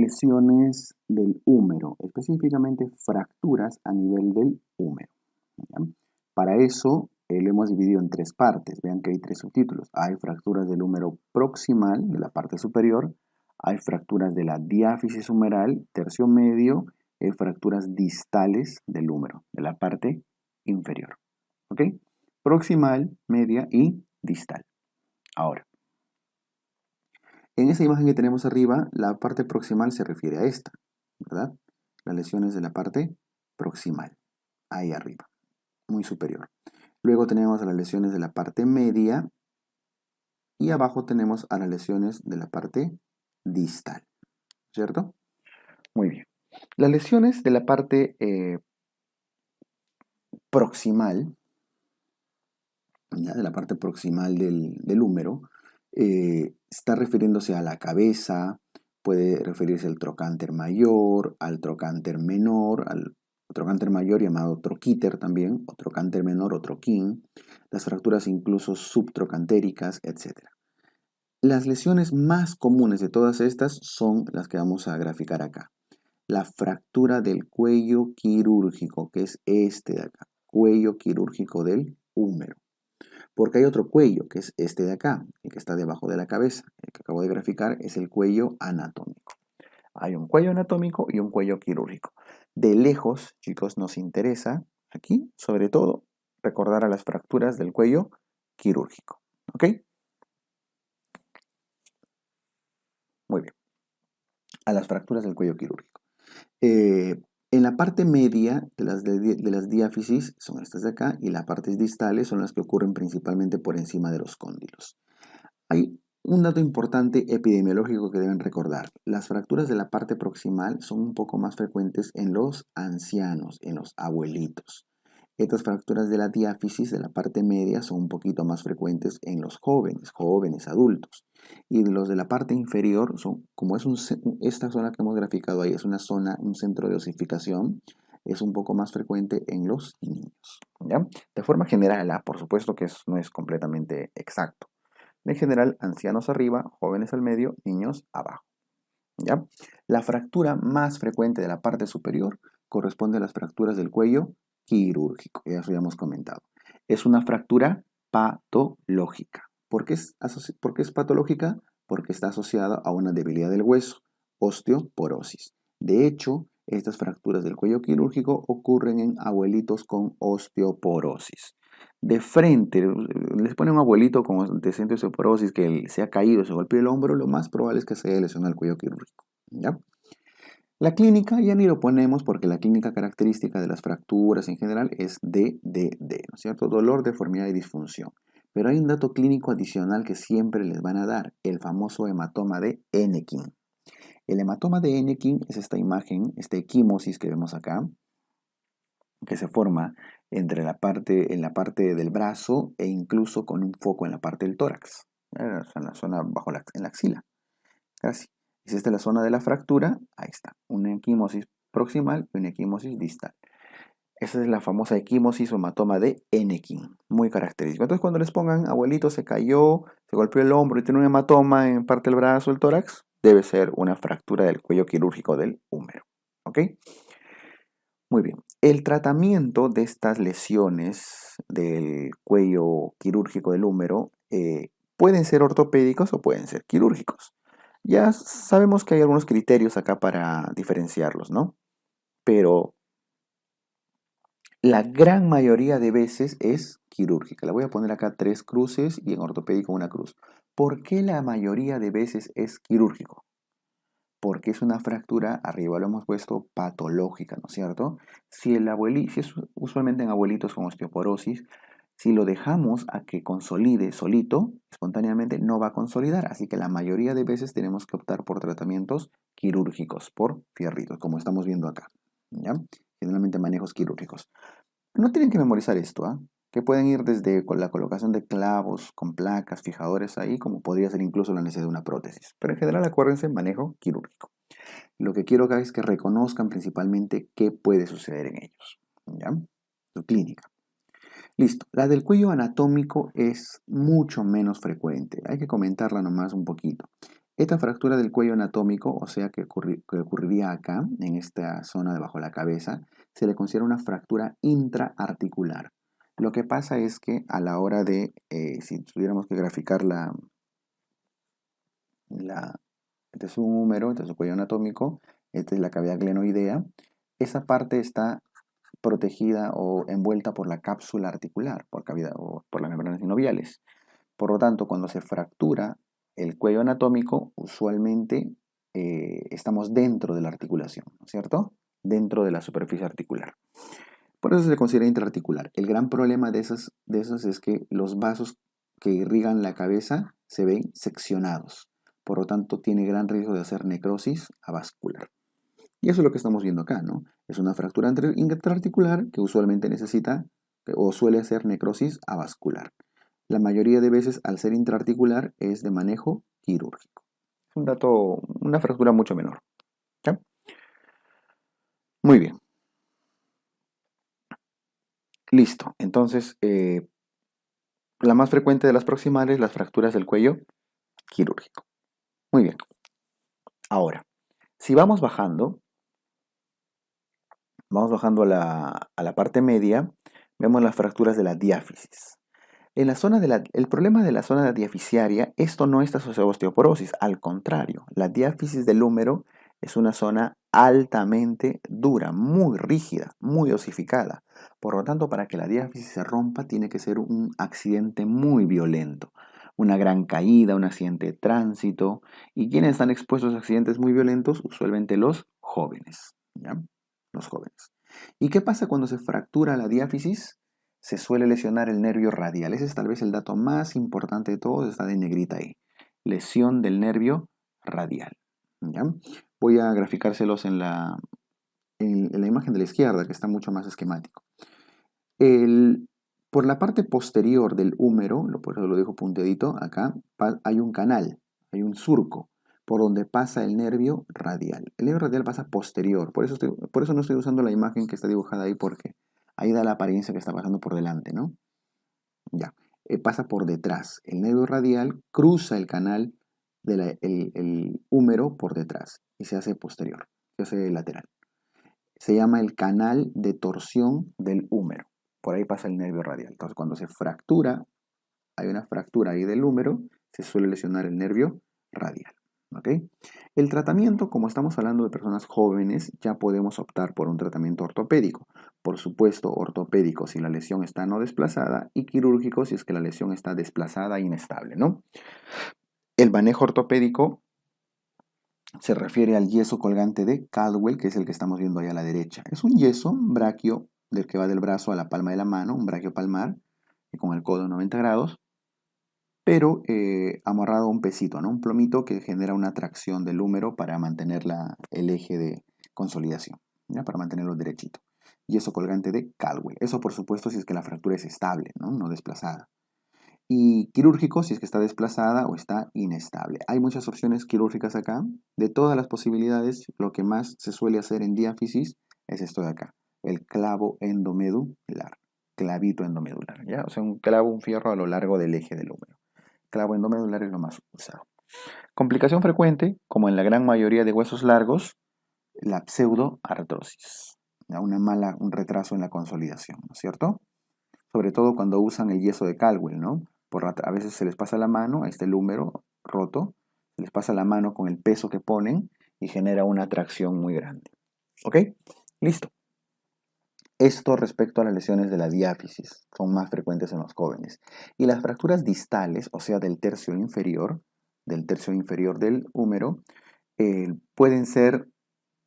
lesiones del húmero, específicamente fracturas a nivel del húmero. ¿Ya? Para eso lo hemos dividido en tres partes. Vean que hay tres subtítulos. Hay fracturas del húmero proximal, de la parte superior. Hay fracturas de la diáfisis humeral, tercio medio. Hay fracturas distales del húmero, de la parte inferior. ¿Ok? Proximal, media y distal. Ahora, en esa imagen que tenemos arriba, la parte proximal se refiere a esta, ¿verdad? Las lesiones de la parte proximal, ahí arriba, muy superior. Luego tenemos a las lesiones de la parte media y abajo tenemos a las lesiones de la parte distal, ¿cierto? Muy bien. Las lesiones de la parte proximal, ¿ya? De la parte proximal del húmero, está refiriéndose a la cabeza, puede referirse al trocánter mayor, al trocánter menor, al trocánter mayor llamado troquíter también, o trocánter menor o troquín, las fracturas incluso subtrocantéricas, etc. Las lesiones más comunes de todas estas son las que vamos a graficar acá. La fractura del cuello quirúrgico, que es este de acá, cuello quirúrgico del húmero. Porque hay otro cuello, que es este de acá, el que está debajo de la cabeza. El que acabo de graficar es el cuello anatómico. Hay un cuello anatómico y un cuello quirúrgico. De lejos, chicos, nos interesa aquí, sobre todo, recordar a las fracturas del cuello quirúrgico. ¿Ok? Muy bien. A las fracturas del cuello quirúrgico. En la parte media de las diáfisis son estas de acá y las partes distales son las que ocurren principalmente por encima de los cóndilos. Hay un dato importante epidemiológico que deben recordar. Las fracturas de la parte proximal son un poco más frecuentes en los ancianos, en los abuelitos. Estas fracturas de la diáfisis de la parte media son un poquito más frecuentes en los jóvenes adultos. Y los de la parte inferior son, como es esta zona que hemos graficado ahí, es una zona, un centro de osificación, es un poco más frecuente en los niños. ¿Ya? De forma general, por supuesto que no es completamente exacto. En general, ancianos arriba, jóvenes al medio, niños abajo. ¿Ya? La fractura más frecuente de la parte superior corresponde a las fracturas del cuello quirúrgico, ya eso ya hemos comentado. Es una fractura patológica. ¿Por qué es patológica? Porque está asociada a una debilidad del hueso, osteoporosis. De hecho, estas fracturas del cuello quirúrgico ocurren en abuelitos con osteoporosis. De frente, les pone un abuelito con antecedentes de osteoporosis que se ha caído, se golpeó el hombro, lo más probable es que se haya lesionado el cuello quirúrgico. ¿Ya? La clínica ya ni lo ponemos porque la clínica característica de las fracturas en general es DDD, ¿no es cierto? Dolor, deformidad y disfunción. Pero hay un dato clínico adicional que siempre les van a dar, el famoso hematoma de Enneking. El hematoma de Enneking es esta imagen, esta equimosis que vemos acá, que se forma en la parte del brazo e incluso con un foco en la parte del tórax, en la zona en la axila, casi. Si esta es la zona de la fractura, ahí está, una equimosis proximal y una equimosis distal. Esa es la famosa equimosis o hematoma de Enneking, muy característico. Entonces cuando les pongan, abuelito se cayó, se golpeó el hombro y tiene un hematoma en parte del brazo, el tórax, debe ser una fractura del cuello quirúrgico del húmero. ¿Ok? Muy bien. El tratamiento de estas lesiones del cuello quirúrgico del húmero pueden ser ortopédicos o pueden ser quirúrgicos. Ya sabemos que hay algunos criterios acá para diferenciarlos, ¿no? Pero la gran mayoría de veces es quirúrgica. Le voy a poner acá 3 cruces y en ortopédico una cruz. ¿Por qué la mayoría de veces es quirúrgico? Porque es una fractura, arriba lo hemos puesto, patológica, ¿no es cierto? Si es usualmente en abuelitos con osteoporosis, si lo dejamos a que consolide solito, espontáneamente no va a consolidar, así que la mayoría de veces tenemos que optar por tratamientos quirúrgicos, por fierritos, como estamos viendo acá, ¿ya? Generalmente manejos quirúrgicos. No tienen que memorizar esto, ¿ah? Que pueden ir desde con la colocación de clavos, con placas, fijadores ahí, como podría ser incluso la necesidad de una prótesis. Pero en general acuérdense, manejo quirúrgico. Lo que quiero que hagan es que reconozcan principalmente qué puede suceder en ellos. ¿Ya? Su clínica. Listo. La del cuello anatómico es mucho menos frecuente. Hay que comentarla nomás un poquito. Esta fractura del cuello anatómico, o sea que ocurriría acá, en esta zona debajo de la cabeza, se le considera una fractura intraarticular. Lo que pasa es que a la hora de, si tuviéramos que graficar este es un húmero, este es su cuello anatómico, esta es la cavidad glenoidea, esa parte está protegida o envuelta por la cápsula articular, por cavidad o por las membranas sinoviales. Por lo tanto, cuando se fractura el cuello anatómico, usualmente estamos dentro de la articulación, ¿no es cierto? Dentro de la superficie articular. Por eso se considera intraarticular. El gran problema de esas es que los vasos que irrigan la cabeza se ven seccionados. Por lo tanto, tiene gran riesgo de hacer necrosis avascular. Y eso es lo que estamos viendo acá, ¿no? Es una fractura intraarticular que usualmente necesita o suele hacer necrosis avascular. La mayoría de veces, al ser intraarticular, es de manejo quirúrgico. Es un dato, una fractura mucho menor. ¿Ya? Muy bien. Listo. Entonces, la más frecuente de las proximales, las fracturas del cuello quirúrgico. Muy bien. Ahora, si vamos bajando a la parte media, vemos las fracturas de la diáfisis. En la zona el problema de la zona diaficiaria, esto no está asociado a osteoporosis, al contrario, la diáfisis del húmero es una zona altamente dura, muy rígida, muy osificada. Por lo tanto, para que la diáfisis se rompa, tiene que ser un accidente muy violento, una gran caída, un accidente de tránsito. ¿Y quiénes están expuestos a accidentes muy violentos? Usualmente los jóvenes, ¿ya? Los jóvenes. ¿Y qué pasa cuando se fractura la diáfisis? Se suele lesionar el nervio radial. Ese es tal vez el dato más importante de todos, está de negrita ahí. Lesión del nervio radial. ¿Ya? Voy a graficárselos en la imagen de la izquierda, que está mucho más esquemático. Por la parte posterior del húmero, por eso lo dejo punteadito, acá hay un canal, hay un surco, por donde pasa el nervio radial. El nervio radial pasa posterior, por eso no estoy usando la imagen que está dibujada ahí, porque ahí da la apariencia que está pasando por delante, ¿no? Ya, pasa por detrás. El nervio radial cruza el canal del húmero por detrás y se hace posterior, se hace lateral. Se llama el canal de torsión del húmero. Por ahí pasa el nervio radial. Entonces, cuando se fractura, hay una fractura ahí del húmero, se suele lesionar el nervio radial. ¿Ok? El tratamiento, como estamos hablando de personas jóvenes, ya podemos optar por un tratamiento ortopédico. Por supuesto, ortopédico si la lesión está no desplazada y quirúrgico si es que la lesión está desplazada e inestable, ¿no? El manejo ortopédico se refiere al yeso colgante de Caldwell, que es el que estamos viendo ahí a la derecha. Es un yeso, un braquio, del que va del brazo a la palma de la mano, un braquio palmar, con el codo 90 grados, pero amarrado a un pesito, ¿no? Un plomito que genera una tracción del húmero para mantener el eje de consolidación, ¿ya? Para mantenerlo derechito. Yeso colgante de Caldwell. Eso, por supuesto, si es que la fractura es estable, ¿no? No desplazada. Y quirúrgico si es que está desplazada o está inestable. Hay muchas opciones quirúrgicas acá. De todas las posibilidades, lo que más se suele hacer en diáfisis es esto de acá, el clavo endomedular, clavito endomedular, ¿ya? O sea, un clavo, un fierro a lo largo del eje del húmero. Clavo endomedular es lo más usado. Complicación frecuente, como en la gran mayoría de huesos largos, la pseudoartrosis, ¿ya? Un retraso en la consolidación, ¿no es cierto? Sobre todo cuando usan el yeso de Caldwell, ¿no? A veces se les pasa la mano, ahí está el húmero roto, se les pasa la mano con el peso que ponen y genera una tracción muy grande. ¿Ok? Listo. Esto respecto a las lesiones de la diáfisis, son más frecuentes en los jóvenes. Y las fracturas distales, o sea, del tercio inferior del húmero, pueden ser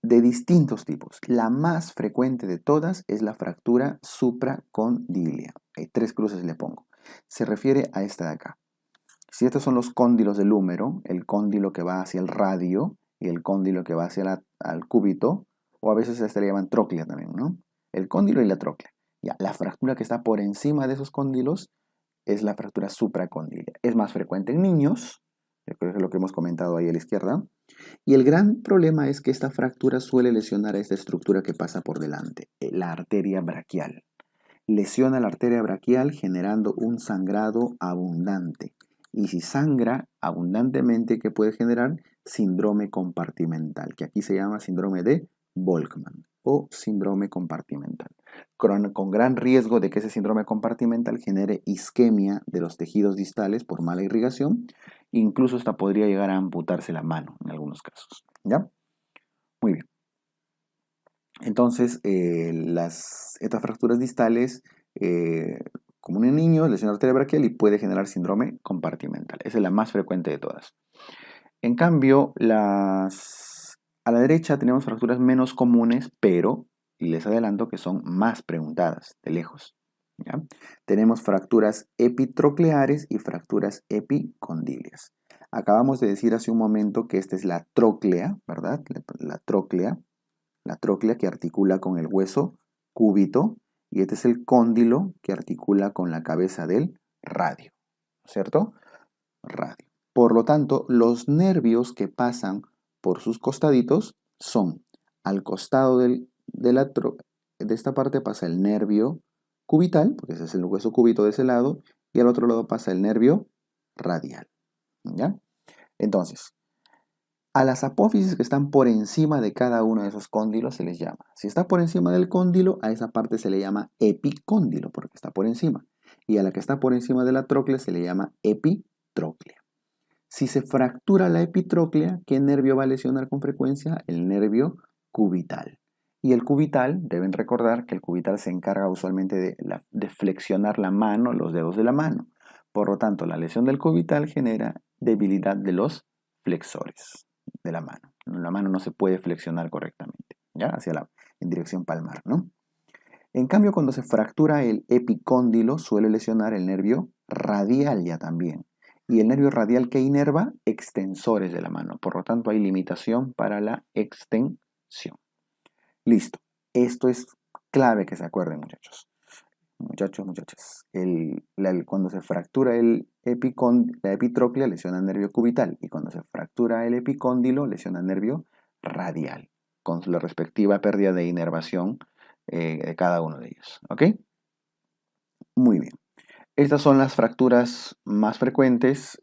de distintos tipos. La más frecuente de todas es la fractura supracondilia. 3 cruces le pongo. Se refiere a esta de acá. Si estos son los cóndilos del húmero, el cóndilo que va hacia el radio y el cóndilo que va hacia al cúbito, o a veces se le llaman tróclea también, ¿no? El cóndilo y la tróclea. Ya, la fractura que está por encima de esos cóndilos es la fractura supracondilia. Es más frecuente en niños, que es lo que hemos comentado ahí a la izquierda, y el gran problema es que esta fractura suele lesionar a esta estructura que pasa por delante, la arteria braquial. Lesiona la arteria braquial generando un sangrado abundante Y si sangra abundantemente, ¿qué puede generar? Síndrome compartimental, que aquí se llama síndrome de Volkmann o síndrome compartimental, con gran riesgo de que ese síndrome compartimental genere isquemia de los tejidos distales por mala irrigación. Incluso hasta podría llegar a amputarse la mano en algunos casos. ¿Ya? Muy bien. Entonces, estas fracturas distales, como en un niño, lesión arterial braquial y puede generar síndrome compartimental. Esa es la más frecuente de todas. En cambio, a la derecha tenemos fracturas menos comunes, pero les adelanto que son más preguntadas de lejos. ¿Ya? Tenemos fracturas epitrocleares y fracturas epicondilias. Acabamos de decir hace un momento que esta es la tróclea, ¿verdad? La tróclea que articula con el hueso cúbito, y este es el cóndilo que articula con la cabeza del radio, ¿cierto? Radio. Por lo tanto, los nervios que pasan por sus costaditos son, al costado de esta parte pasa el nervio cubital, porque ese es el hueso cúbito de ese lado, y al otro lado pasa el nervio radial. ¿Ya? Entonces, a las apófisis que están por encima de cada uno de esos cóndilos se les llama. Si está por encima del cóndilo, a esa parte se le llama epicóndilo, porque está por encima. Y a la que está por encima de la tróclea se le llama epitróclea. Si se fractura la epitróclea, ¿qué nervio va a lesionar con frecuencia? El nervio cubital. Y el cubital, deben recordar que el cubital se encarga usualmente de flexionar la mano, los dedos de la mano. Por lo tanto, la lesión del cubital genera debilidad de los flexores de la mano. La mano no se puede flexionar correctamente, ¿ya? En dirección palmar, ¿no? En cambio, cuando se fractura el epicóndilo, suele lesionar el nervio radial ya también. Y el nervio radial que inerva, extensores de la mano. Por lo tanto, hay limitación para la extensión. Listo. Esto es clave que se acuerden, muchachos. Muchachas. Cuando se fractura la epitróclea, lesiona el nervio cubital. Y cuando se fractura el epicóndilo, lesiona el nervio radial, con la respectiva pérdida de inervación de cada uno de ellos. ¿Ok? Muy bien. Estas son las fracturas más frecuentes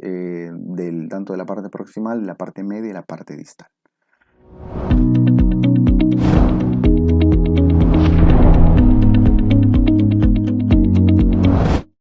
tanto de la parte proximal, la parte media y la parte distal.